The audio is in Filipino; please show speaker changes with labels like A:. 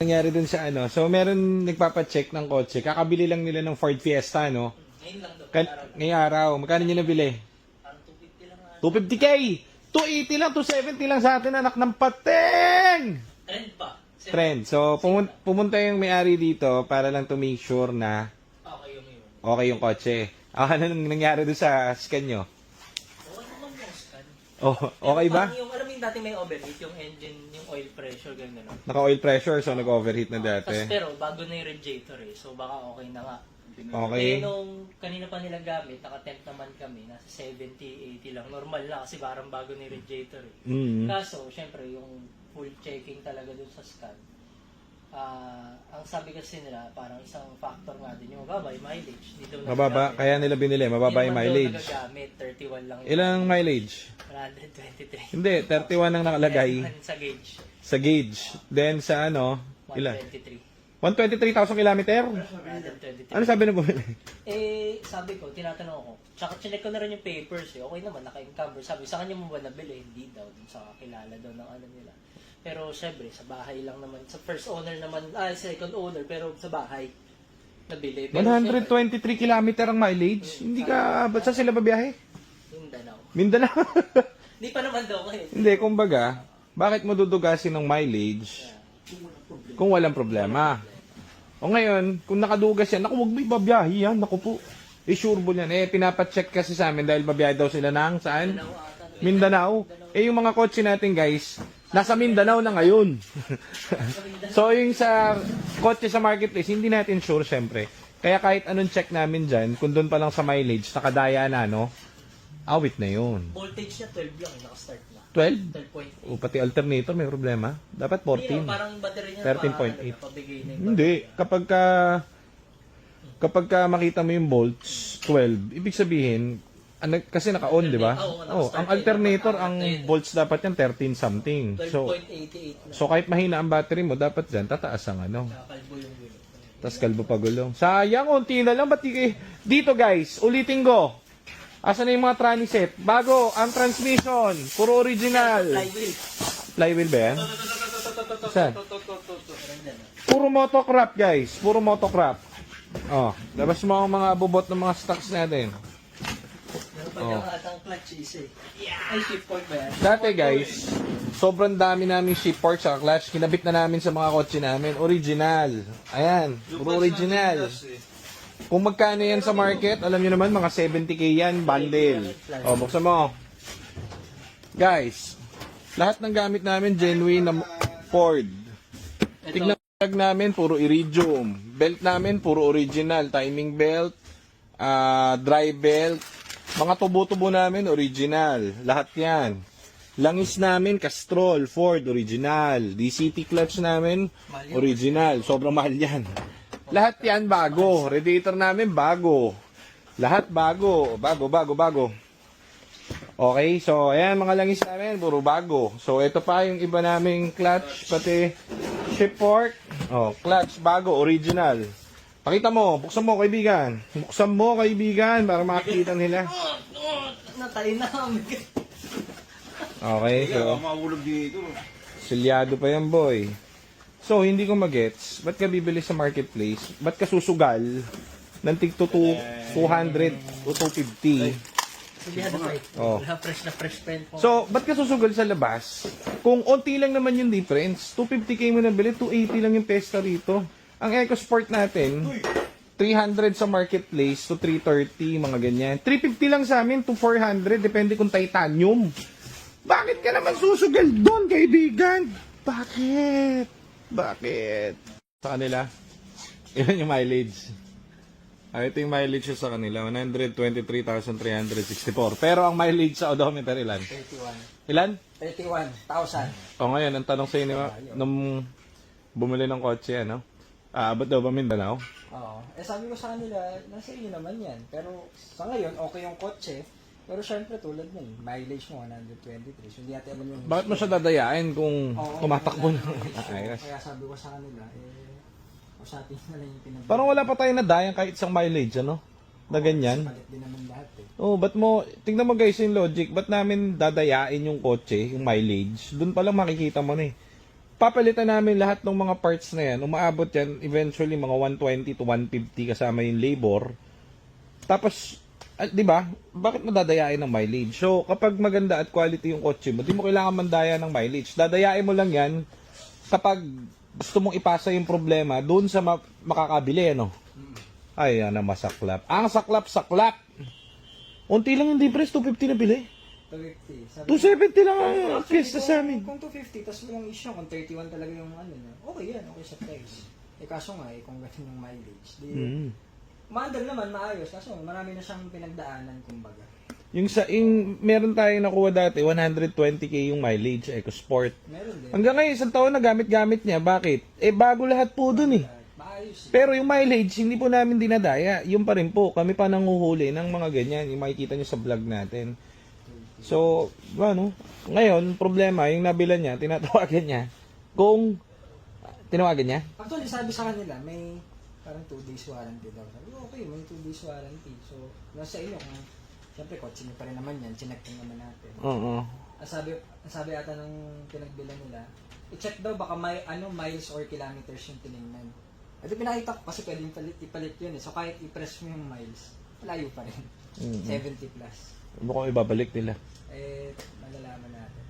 A: Nangyari dun sa ano. So, meron nagpapacheck ng kotse. Kakabili lang nila ng Ford Fiesta, no?
B: Ngayon lang daw.
A: Ngayong araw. Magkano nyo nabili?
B: Parang 250 lang.
A: 250K! 280 lang, 270 lang sa atin, anak ng pateng!
B: Trend pa.
A: Trend. So, pumunta yung may-ari dito para lang to make sure na
B: Okay yung yun.
A: okay yung kotse. Ano nang nangyari doon sa scan nyo?
B: Oo naman yung scan.
A: Oh, okay ba?
B: Parang yung, alam mo yung dati may overheat, yung engine, yung oil pressure, gano'n.
A: Naka-oil pressure, so nag-overheat na
B: Tapos
A: dati.
B: pero bago na yung radiator eh, so baka okay na nga.
A: Okay.
B: Eh nung kanina pa nila gamit, naka-temp naman kami, nasa 70, 80 lang. Normal na kasi parang bago na yung radiator eh.
A: Mm.
B: Kaso, syempre, yung full checking talaga dun sa scan, ang sabi kasi nila, parang isang factor nga din yung mababa, yung mileage. Dito
A: Mababa, kaya nila binili, mababa yung mileage.
B: Nagagamit, 31 lang.
A: Ilang mileage?
B: 123.
A: Hindi, 31 ang nakalagay
B: Sa gauge.
A: sa gauge. Then sa ano, ilan?
B: 123.
A: 123,000 kilometer?
B: 123.
A: Ano sabi na bumili?
B: Eh, sabi ko, tinatanong ko, tsaka chinek ko na rin yung papers eh. Okay naman, naka-encumber. Sabi, sa kanya mo ba nabili? Hindi daw, dun sa kakilala daw ng ano nila. Pero syempre, sa bahay lang naman. Sa first owner naman, second owner, pero sa bahay nabili. Pero
A: 123 kilometer ang mileage? Hindi ka, ba't saan sila babiyahe?
B: Mindanao.
A: Mindanao?
B: Hindi pa naman daw kayo.
A: Hindi, kumbaga, bakit mo dudugasin ng mileage kung walang problema? O ngayon, kung nakadugas yan, naku, huwag may babiyahe yan, naku po. Sure yan. Pinapacheck kasi sa amin dahil babiyahe daw sila ng saan? Mindanao. Yung mga kotse natin, guys, nasa Mindanao na ngayon. So, yung sa kotse sa marketplace, hindi natin sure, syempre. Kaya kahit anong check namin dyan, kung doon pa lang sa mileage, nakadaya na, no? Awit na yun.
B: Voltage niya 12 lang, naka-start na.
A: 12?
B: 12.8.
A: O, pati alternator, may problema. Dapat
B: Hindi
A: 14.
B: naman, parang battery niya
A: 13.8.
B: napabigay na yung
A: Hindi. Kapag ka makita mo yung volts, 12, ibig sabihin, kasi naka-on, di ba?
B: Oo,
A: Ang alternator, ang volts dapat yan 13 something. So,
B: 12.88 na.
A: so kahit mahina ang battery mo, dapat dyan, tataas ang ano.
B: Kakalbo yung gulo.
A: Tapos kalbo pa gulong. Sayang, unti na lang. Ba't dito guys, ulitin ko. Asan na yung mga tranny set? Bago, ang transmission. Puro original.
B: Flywheel.
A: Flywheel ba yan? Saan? Puro motocrop guys. Puro motocrop. Oh, labas mo ang mga bubot ng mga stocks natin.
B: Meron pa yung atang clutch isa eh. Ay, shift point ba yan?
A: Dati guys, sobrang dami namin shift parts sa clutch. Kinabit na namin sa mga kotse namin. Original. Ayan, puro original. Kung magkano yan sa market, alam nyo naman, mga 70K yan, bundle. O, buksan mo. Guys, lahat ng gamit namin, genuine na Ford. Tignan tag namin, puro iridium. Belt namin, puro original. Timing belt, dry belt. Mga tubo-tubo namin, original. Lahat yan. Langis namin, Castrol, Ford, original. DCT clutch namin, original. Sobrang mahal yan. Lahat yan bago. Radiator namin bago. Lahat bago. Bago. Okay, so ayan mga langis namin, puro bago. So ito pa yung iba naming clutch, pati shift fork. Oh, clutch bago, original. Pakita mo, buksan mo kaibigan. Buksan mo kaibigan para makita nila.
B: Natay na kami.
A: Okay, so
C: Mahulog dito.
A: silyado pa yan boy. So, hindi ko magets, ba't ka bibili sa marketplace? Ba't ka susugal ng tig 200 o 250?
B: Sabihan na pa eh.
A: Oh.
B: Fresh na fresh pen po.
A: So, ba't ka susugal sa labas? Kung onti lang naman yung difference, 250K mo nabili, 280 lang yung pesta rito. Ang EcoSport natin, 300 sa marketplace to 330, mga ganyan. 350 lang sa amin to 400, depende kung titanium. Bakit ka naman susugal doon, kaibigan? Bakit? Sa kanila, ilan yung mileage? Ito yung mileage sa kanila, 123,364. Pero ang mileage sa odometer ilan?
B: 31.
A: Ilan?
B: 31,000.
A: O ngayon, ang tanong sa inyo, nung bumili ng kotse, ano? Abot daw ba Mindanao?
D: Oo. Sabi ko sa kanila, nasa iyo naman yan. Pero sa ngayon, okay yung kotse. Pero syempre tulad nun, mileage mo 123. So hindi natin alam yung...
A: Bakit mo siya dadayain kung
D: Oo,
A: tumatakbo na?
D: So,
A: Ayos.
D: kaya sabi ko sa kanila, usapin na lang yung pinag-
A: Parang wala pa tayo nadayang kahit isang mileage, ano? Na ganyan.
D: Palit din naman lahat eh.
A: Oh, ba't mo, tingnan mo guys yung logic, ba't namin dadayain yung kotse, yung mileage? Doon pa lang makikita mo na eh. papalitan namin lahat ng mga parts na yan. Umaabot yan eventually mga 120 to 150 kasama yung labor. Tapos, di ba? Bakit mo dadayain ng mileage? So, kapag maganda at quality yung kotse mo, di mo kailangan mandaya ng mileage. Dadayain mo lang yan kapag gusto mong ipasa yung problema doon sa makakabili, ano? Ay, yan ang masaklap. Ang saklap-saklap! Unti lang yung difference, 250 na bili.
D: 250.
A: 270 lang ang piyesta sa amin.
D: Kung 250, tapos walang issue, kung 31 talaga yung ano na, okay yan, okay sa price. Kaso nga, kung ganun yung mileage, di, maandal naman, maayos. Kaso marami na siyang pinagdaanan, kumbaga.
A: Meron tayong nakuha dati, 120k yung mileage, EcoSport.
D: Meron din.
A: Hanggang ngayon, isang taon na gamit-gamit niya. Bakit? Bago lahat po dun eh.
D: Maayos.
A: Pero yung mileage, hindi po namin dinadaya. Yung pa rin po, kami pa nanguhuli ng mga ganyan. Yung makikita nyo sa vlog natin. So, ano, ngayon, problema, yung nabila niya, tinatawagan niya, kung, tinawagan niya?
D: Actually, sabi sa kanila, may parang 2 days warranty daw. Sabi, okay, may 2 days warranty. So, nasa inyo kung, siyempre, kotse niyo pa rin naman yan, chinek naman natin.
A: Oo.
D: Sabi ata nung pinagbilan nila, i-check daw baka may miles or kilometers yung tinignan. At pinakita ko kasi pwedeng ipalit yun eh. So kahit i-press mo yung miles, malayo pa rin. 70 plus.
A: Mukhang ibabalik nila.
D: Malalaman natin.